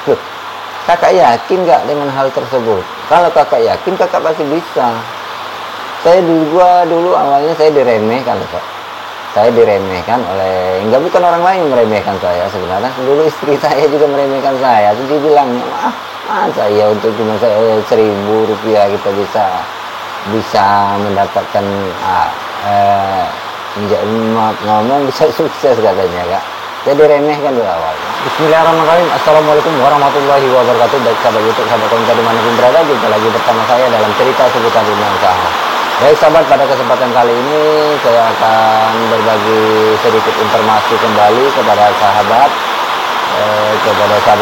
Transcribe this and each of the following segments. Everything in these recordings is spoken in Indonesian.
Loh, kakak yakin nggak dengan hal tersebut? Kalau kakak yakin, kakak pasti bisa. Dulu awalnya saya diremehkan, Pak. Saya diremehkan oleh, enggak, bukan orang lain yang meremehkan saya sebenarnya. Dulu istri saya juga meremehkan saya. Jadi bilangnya, masa ya untuk cuma 1.000 rupiah kita bisa mendapatkan ngomong bisa sukses katanya, Kak. Saya diremehkan dulu awal. Bismillahirrahmanirrahim. Assalamualaikum warahmatullahi wabarakatuh. Baik sahabat YouTube, sahabat komentar dimanapun berada, jumpa lagi bersama saya dalam cerita seputar dunia usaha. Baik sahabat, pada kesempatan kali ini saya akan berbagi sedikit informasi kembali kepada sahabat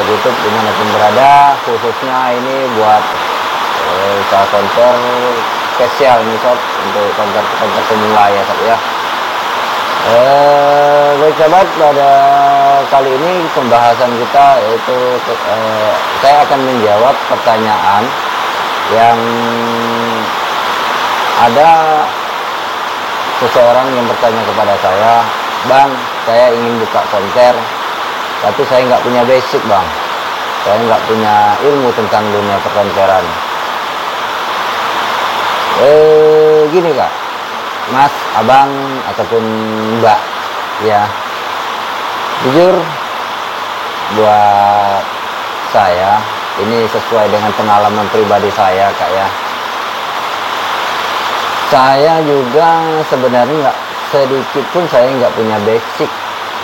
YouTube dimanapun berada, khususnya ini buat usaha konter spesial nih sob, untuk konter pemula ya sob ya. Baik sahabat, pada kali ini pembahasan kita yaitu saya akan menjawab pertanyaan yang ada seseorang yang bertanya kepada saya, "Bang, saya ingin buka konter, tapi saya nggak punya basic, Bang. Saya nggak punya ilmu tentang dunia perkonteran." Gini Kak, Mas, Abang, ataupun Mbak, ya, jujur buat saya ini sesuai dengan pengalaman pribadi saya, Kak ya. Saya juga sebenarnya nggak sedikit pun saya nggak punya basic,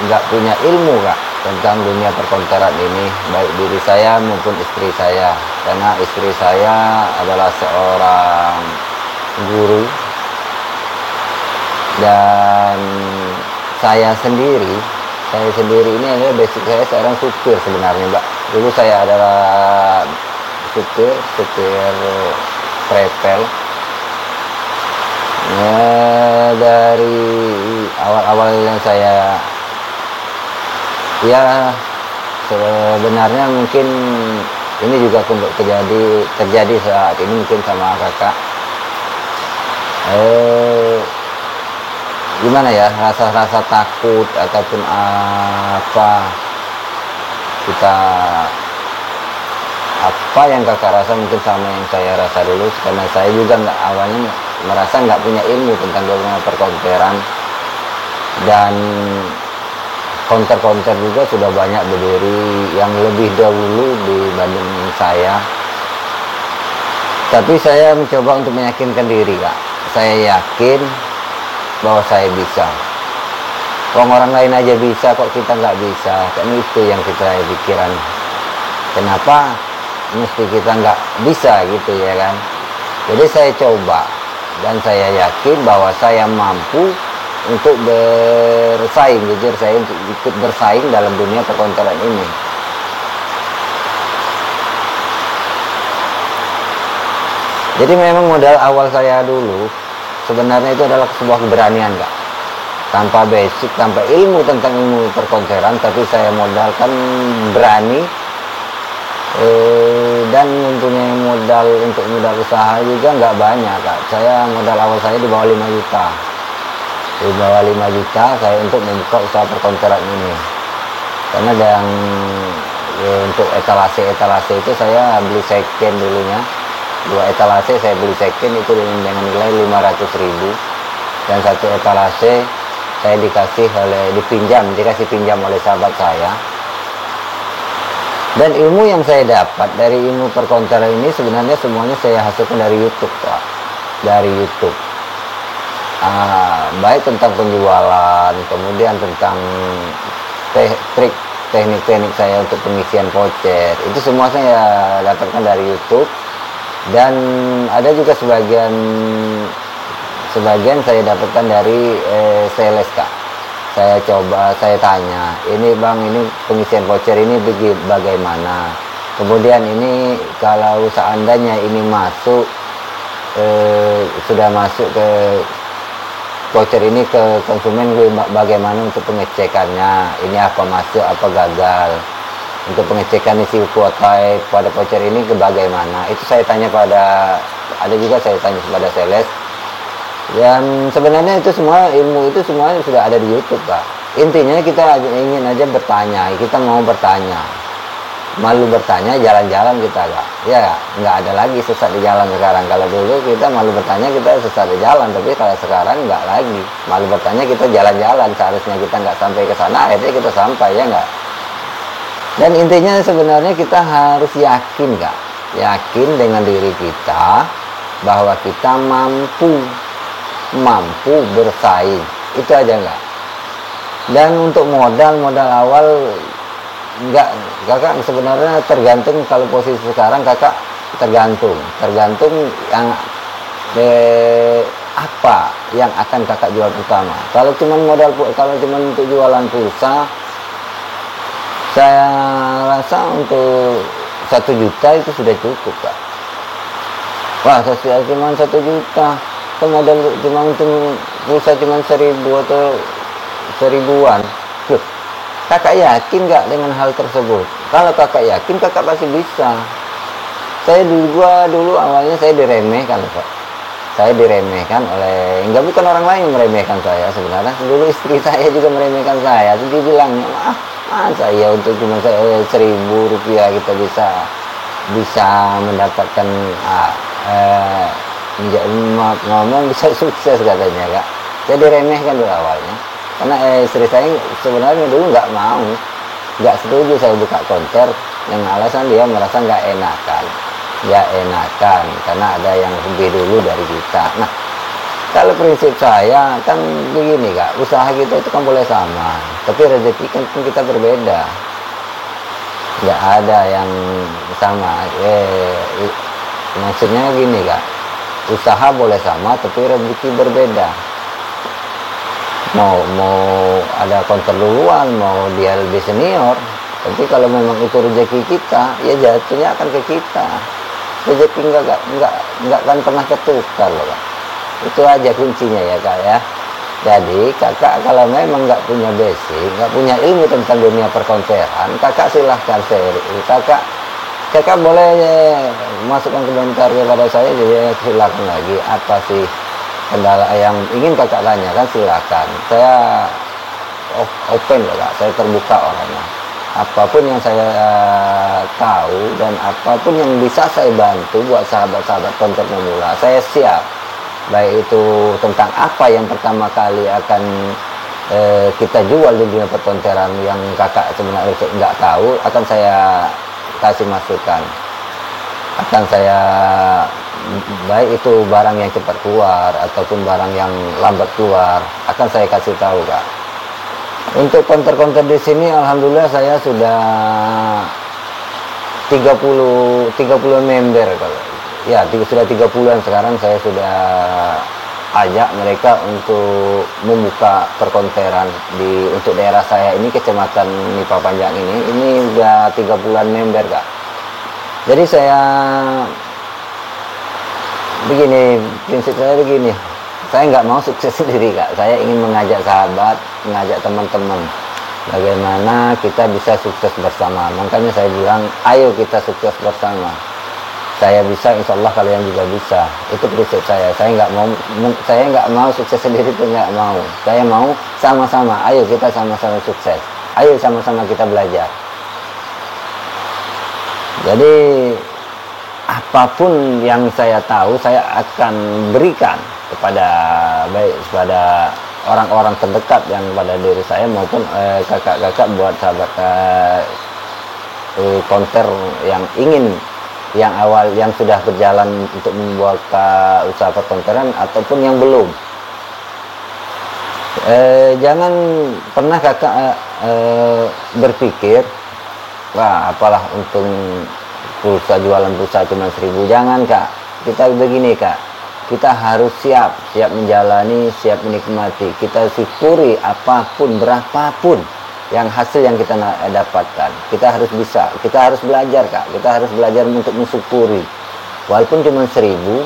nggak punya ilmu Kak tentang dunia perkonteran ini, baik diri saya maupun istri saya, karena istri saya adalah seorang guru dan saya sendiri ini adalah basic saya seorang supir sebenarnya, Mbak. Dulu saya adalah supir travel. Dari awal-awal yang saya, ya sebenarnya mungkin ini juga terjadi saat ini mungkin sama kakak. Gimana ya, rasa takut ataupun apa yang kakak rasa mungkin sama yang saya rasa dulu, karena saya juga awalnya merasa nggak punya ilmu tentang dunia perkonteran, dan konter juga sudah banyak berdiri yang lebih dahulu dibanding saya. Tapi saya mencoba untuk meyakinkan diri, Kak. Saya yakin bahwa saya bisa. Orang lain aja bisa, kok kita nggak bisa? Kan itu yang kita pikiran. Kenapa mesti kita nggak bisa gitu ya kan? Jadi saya coba dan saya yakin bahwa saya mampu untuk bersaing. Jujur saya untuk ikut bersaing dalam dunia perkonteran ini. Jadi memang modal awal saya dulu sebenarnya itu adalah sebuah keberanian, Kak. Tanpa basic, tanpa ilmu tentang ilmu perkonteran, tapi saya modalkan berani, dan mempunyai modal untuk modal usaha juga nggak banyak, Kak. Modal awal saya di bawah 5 juta. Di bawah 5 juta saya untuk membuka usaha perkonteran ini. Karena untuk etalase itu saya beli second dulunya. 2 etalase saya beli second itu dengan nilai 500.000, dan 1 etalase saya dikasih pinjam oleh sahabat saya. Dan ilmu yang saya dapat dari ilmu perkonteran ini sebenarnya semuanya saya hasilkan dari YouTube, Pak. Dari YouTube. Baik tentang penjualan, kemudian tentang teknik saya untuk pengisian voucher. Itu semua saya dapatkan dari YouTube. Dan ada juga sebagian saya dapatkan dari sales, Kak. Saya tanya, "Ini Bang, ini pengisian voucher ini bagaimana? Kemudian ini kalau seandainya ini sudah masuk ke voucher ini ke konsumen, bagaimana untuk pengecekannya? Ini apa masuk, apa gagal? Untuk pengecekan isi kuota pada voucher ini bagaimana?" Itu saya tanya ada juga saya tanya kepada sales. Dan sebenarnya itu semua ilmu itu semuanya sudah ada di YouTube, Pak. Intinya kita ingin aja bertanya, kita mau bertanya. malu bertanya, jalan-jalan kita kak. Ya nggak ada lagi sesat di jalan sekarang. Kalau dulu kita malu bertanya, kita sesat di jalan, tapi kalau sekarang nggak lagi. Malu bertanya, kita jalan-jalan, seharusnya kita nggak sampai ke sana, akhirnya kita sampai, ya nggak. Dan intinya sebenarnya kita harus yakin kak, yakin dengan diri kita bahwa kita mampu bersaing, itu aja nggak. Dan untuk modal awal enggak, kakak sebenarnya tergantung. Kalau posisi sekarang kakak tergantung yang apa yang akan kakak jual pertama. Kalau cuma modal, kalau cuma untuk jualan pulsa, saya rasa untuk 1 juta itu sudah cukup kak. Wah, saya cuma 1 juta, itu modal cuma untuk pulsa cuma 1000 atau 1000-an. Loh, kakak yakin nggak dengan hal tersebut? Kalau kakak yakin, kakak pasti bisa. Saya dulu awalnya saya diremehkan kok. Saya diremehkan oleh, enggak, bukan orang lain yang meremehkan saya sebenarnya. Dulu istri saya juga meremehkan saya. Jadi bilangnya, masa ya untuk cuma 1000 rupiah kita bisa mendapatkan ngomong bisa sukses katanya kak. Saya diremehkan dulu awalnya. Karena istri saya sebenarnya dulu nggak setuju saya buka konter, yang alasan dia merasa nggak enakan karena ada yang lebih dulu dari kita. Nah, kalau prinsip saya kan begini kak, usaha kita itu kan boleh sama, tapi rezeki kan kita berbeda, nggak ada yang sama. Maksudnya gini kak, usaha boleh sama tapi rezeki berbeda. Mau ada konter duluan, mau dia lebih senior, tapi kalau memang itu rezeki kita, ya jatuhnya akan ke kita. Rezeki nggak akan pernah ketukar loh kak. Itu aja kuncinya ya kak ya. Jadi kakak kalau memang nggak punya basic, nggak punya ilmu tentang dunia perkonteran, kakak silahkan kakak boleh masukkan komentar kepada saya, jadi silakan lagi apa sih kendala yang ingin kakak tanyakan, silakan. Saya open loh kak, saya terbuka orangnya. Apapun yang saya tahu dan apapun yang bisa saya bantu buat sahabat-sahabat konter pemula, saya siap. Baik itu tentang apa yang pertama kali akan kita jual di dunia perkonteran yang kakak sebenarnya nggak tahu, akan saya kasih masukan. Akan saya, baik itu barang yang cepat keluar ataupun barang yang lambat keluar, akan saya kasih tahu kak. Untuk konter-konter di sini alhamdulillah saya sudah 30 member kalau. Ya, sudah 30-an sekarang. Saya sudah ajak mereka untuk membuka perkonteran untuk daerah saya ini, Kecamatan Nipa Panjang ini udah 30-an member kak. Jadi saya begini, prinsip saya begini, saya nggak mau sukses sendiri kak. Saya ingin mengajak sahabat, mengajak teman-teman, bagaimana kita bisa sukses bersama. Makanya saya bilang, ayo kita sukses bersama. Saya bisa, insya Allah kalian juga bisa. Itu prinsip saya. Saya nggak mau sukses sendiri, itu nggak mau. Saya mau sama-sama. Ayo kita sama-sama sukses. Ayo sama-sama kita belajar. Jadi apapun yang saya tahu, saya akan berikan kepada orang-orang terdekat yang pada diri saya maupun kakak-kakak buat sahabat konter yang awal yang sudah berjalan untuk membuka usaha perkonteran ataupun yang belum. Jangan pernah kakak berpikir, wah apalah untung jualan pulsa cuma 1000. Jangan kak, kita begini kak, kita harus siap menjalani, siap menikmati. Kita syukuri apapun, berapapun yang hasil yang kita dapatkan. Kita harus bisa, kita harus belajar kak, kita harus belajar untuk mensyukuri. Walaupun cuma 1000,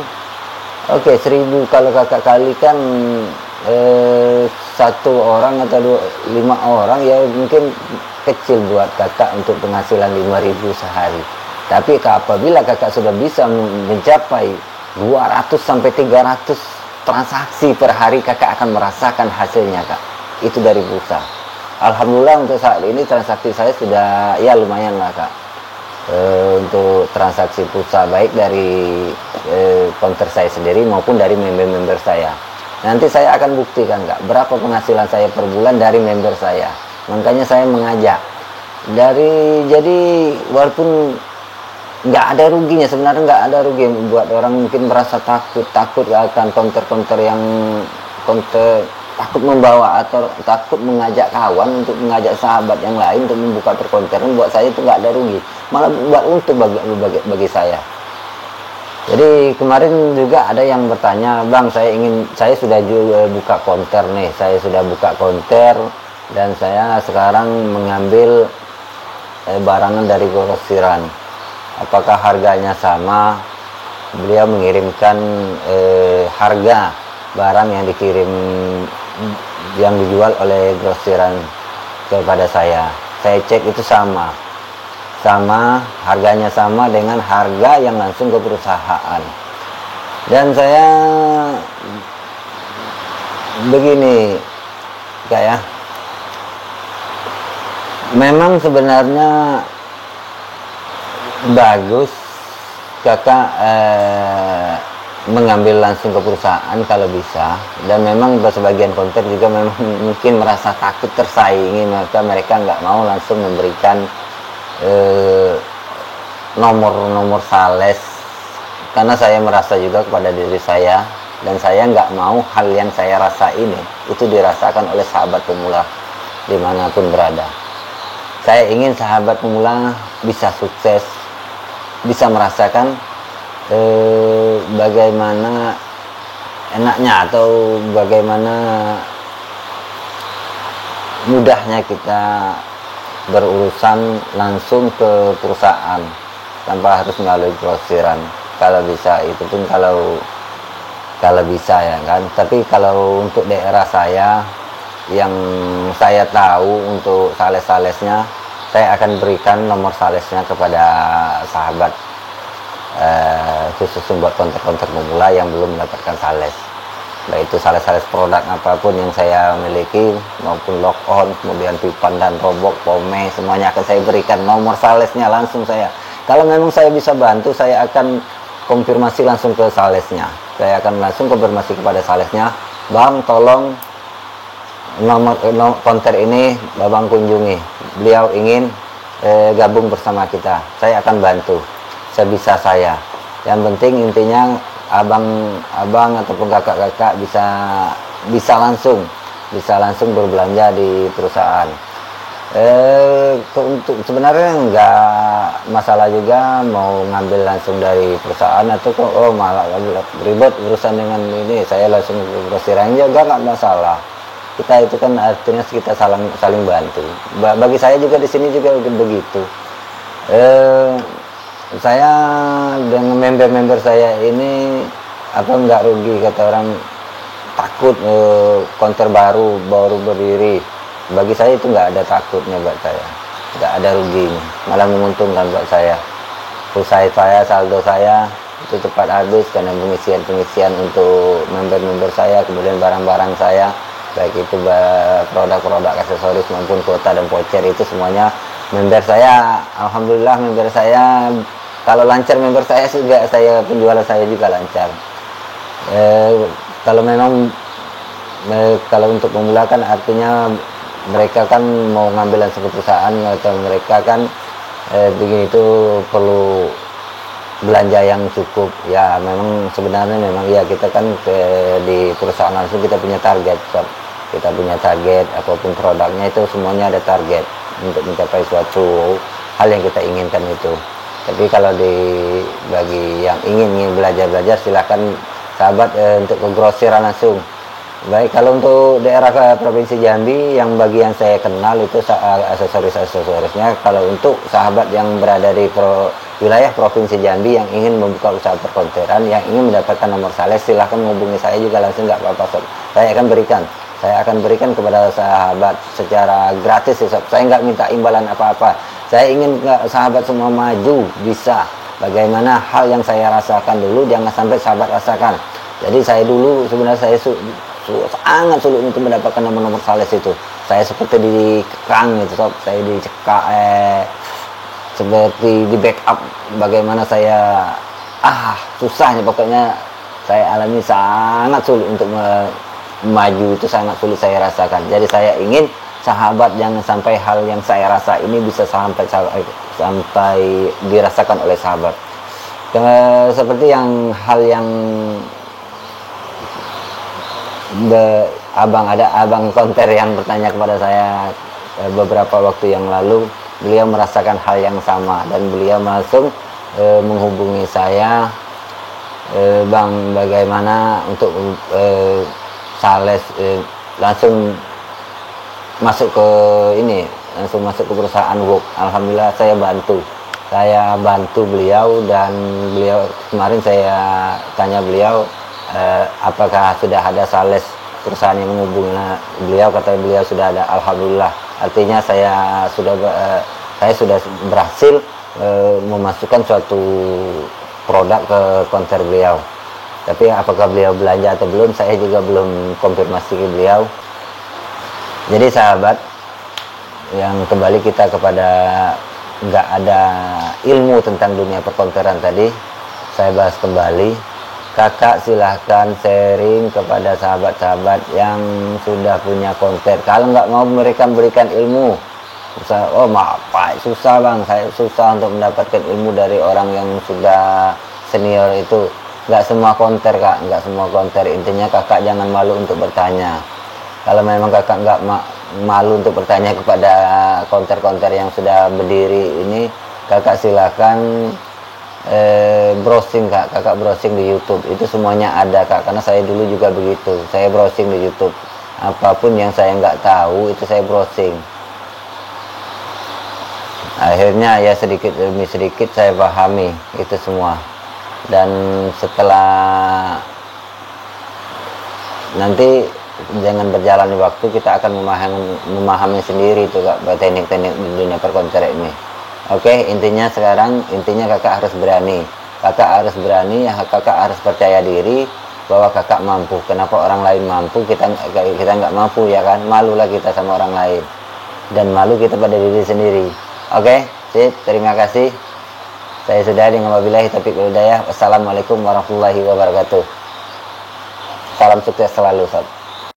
oke 1000 kalau kakak kalikan 1 orang atau 5 orang, ya mungkin kecil buat kakak untuk penghasilan 5.000 sehari. Tapi apabila kakak sudah bisa mencapai 200 sampai 300 transaksi per hari, kakak akan merasakan hasilnya kak. Itu dari pulsa. Alhamdulillah untuk saat ini transaksi saya sudah ya lumayan lah kak. untuk transaksi pulsa, baik dari konter saya sendiri maupun dari member-member saya. Nanti saya akan buktikan Kak, berapa penghasilan saya per bulan dari member saya. Makanya saya mengajak jadi walaupun nggak ada ruginya, sebenarnya nggak ada rugi. Buat orang mungkin merasa takut akan konter yang takut membawa atau takut mengajak kawan untuk mengajak sahabat yang lain untuk membuka perkonteran. Buat saya itu nggak ada rugi, malah buat untung bagi saya. Jadi kemarin juga ada yang bertanya, Bang, saya sudah juga buka konter nih, saya sudah buka konter dan saya sekarang mengambil barangan dari grosiran. Apakah harganya sama? Beliau mengirimkan harga barang yang dijual oleh grosiran kepada saya. Saya cek itu sama, harganya sama dengan harga yang langsung ke perusahaan. Dan saya begini kayak memang sebenarnya bagus Kakak mengambil langsung ke perusahaan kalau bisa, dan memang sebagian konter juga memang mungkin merasa takut tersaingi, maka mereka nggak mau langsung memberikan nomor sales. Karena saya merasa juga kepada diri saya, dan saya nggak mau hal yang saya rasa ini itu dirasakan oleh sahabat pemula dimanapun berada. Saya ingin sahabat pemula bisa sukses, bisa merasakan bagaimana enaknya atau bagaimana mudahnya kita berurusan langsung ke perusahaan tanpa harus melalui grosiran. Kalau bisa, itu pun kalau bisa ya kan. Tapi kalau untuk daerah saya yang saya tahu untuk sales-salesnya, saya akan berikan nomor salesnya kepada sahabat, khusus buat konter-konter pemula yang belum mendapatkan sales. Baik itu sales produk apapun yang saya miliki, maupun lock on, kemudian pipan dan robok, pome, semuanya akan saya berikan nomor salesnya langsung saya. Kalau memang saya bisa bantu, saya akan konfirmasi langsung ke salesnya. Saya akan langsung konfirmasi kepada salesnya, Bang, tolong nomor konter ini Babang kunjungi, beliau ingin gabung bersama kita. Saya akan bantu sebisa saya. Yang penting intinya abang ataupun kakak-kakak bisa langsung berbelanja di perusahaan. Untuk sebenarnya nggak masalah juga mau ngambil langsung dari perusahaan atau malah ribet urusan dengan ini, saya langsung grosiran juga nggak masalah. Kita itu kan artinya kita saling bantu. Bagi saya juga di sini juga begitu. Saya dengan member-member saya ini nggak rugi, kata orang takut konter baru berdiri. Bagi saya itu nggak ada takutnya, buat saya nggak ada ruginya, malah menguntungkan buat saya. Pulsa saya, saldo saya itu tepat habis karena pengisian untuk member-member saya, kemudian barang-barang saya, baik itu produk-produk aksesoris maupun kuota dan voucher, itu semuanya member saya. Alhamdulillah member saya kalau lancar, member saya juga, saya penjualan saya juga lancar. Kalau memang kalau untuk pemula kan artinya mereka kan mau ngambil langsung ke perusahaan, atau mereka kan begini itu perlu belanja yang cukup ya. Memang sebenarnya memang ya, kita kan di perusahaan langsung kita punya target, kita punya target, apapun produknya itu semuanya ada target untuk mencapai suatu hal yang kita inginkan itu. Tapi kalau bagi yang ingin belajar silahkan sahabat untuk ke grosiran langsung. Baik, kalau untuk daerah Provinsi Jambi, yang bagi yang saya kenal itu aksesorisnya, kalau untuk sahabat yang berada di wilayah Provinsi Jambi yang ingin membuka usaha perkonteran, yang ingin mendapatkan nomor sales, silahkan menghubungi saya juga langsung, nggak apa-apa. Saya akan berikan kepada sahabat secara gratis. Saya nggak minta imbalan apa-apa. Saya ingin sahabat semua maju, bisa. Bagaimana hal yang saya rasakan dulu, jangan sampai sahabat rasakan. Jadi saya dulu sebenarnya saya sangat sulit untuk mendapatkan nomor sales itu. Saya seperti dikekang gitu, saya dicekak, seperti di backup bagaimana saya susahnya pokoknya saya alami sangat sulit untuk maju, itu sangat sulit saya rasakan. Jadi saya ingin sahabat jangan sampai hal yang saya rasa ini bisa sampai dirasakan oleh sahabat. Seperti hal yang abang konter yang bertanya kepada saya beberapa waktu yang lalu, beliau merasakan hal yang sama dan beliau langsung menghubungi saya, Bang, bagaimana untuk sales, langsung masuk ke perusahaan Work. Alhamdulillah saya bantu beliau, dan beliau kemarin saya tanya beliau apakah sudah ada sales perusahaan yang menghubungi beliau, kata beliau sudah ada. Alhamdulillah, artinya saya sudah berhasil memasukkan suatu produk ke konter beliau. Tapi apakah beliau belanja atau belum, saya juga belum konfirmasi ke beliau. Jadi sahabat, yang kembali kita kepada nggak ada ilmu tentang dunia perkonteran tadi, saya bahas kembali. Kakak silahkan sharing kepada sahabat-sahabat yang sudah punya konter. Kalau nggak mau mereka berikan ilmu, susah Bang, saya susah untuk mendapatkan ilmu dari orang yang sudah senior itu. Nggak semua konter Kak, nggak semua konter. Intinya kakak jangan malu untuk bertanya. Kalau memang kakak nggak malu untuk bertanya kepada konter-konter yang sudah berdiri ini, kakak silahkan browsing Kak. Kakak browsing di YouTube, itu semuanya ada Kak. Karena saya dulu juga begitu, saya browsing di YouTube. Apapun yang saya nggak tahu itu saya browsing. Akhirnya ya sedikit demi sedikit saya pahami itu semua. Dan setelah nanti jangan berjalan waktu, kita akan memahami sendiri itu Kak, teknik-teknik di dunia perkonteran ini. Oke, intinya kakak harus berani. Kakak harus berani, kakak harus percaya diri bahwa kakak mampu. Kenapa orang lain mampu, kita nggak mampu, ya kan? Malulah kita sama orang lain, dan malu kita pada diri sendiri. Oke, sip, terima kasih. Saya sudah dengan wabillahi taufiq wal hidayah. Wassalamualaikum warahmatullahi wabarakatuh. Salam sukses selalu, Sob.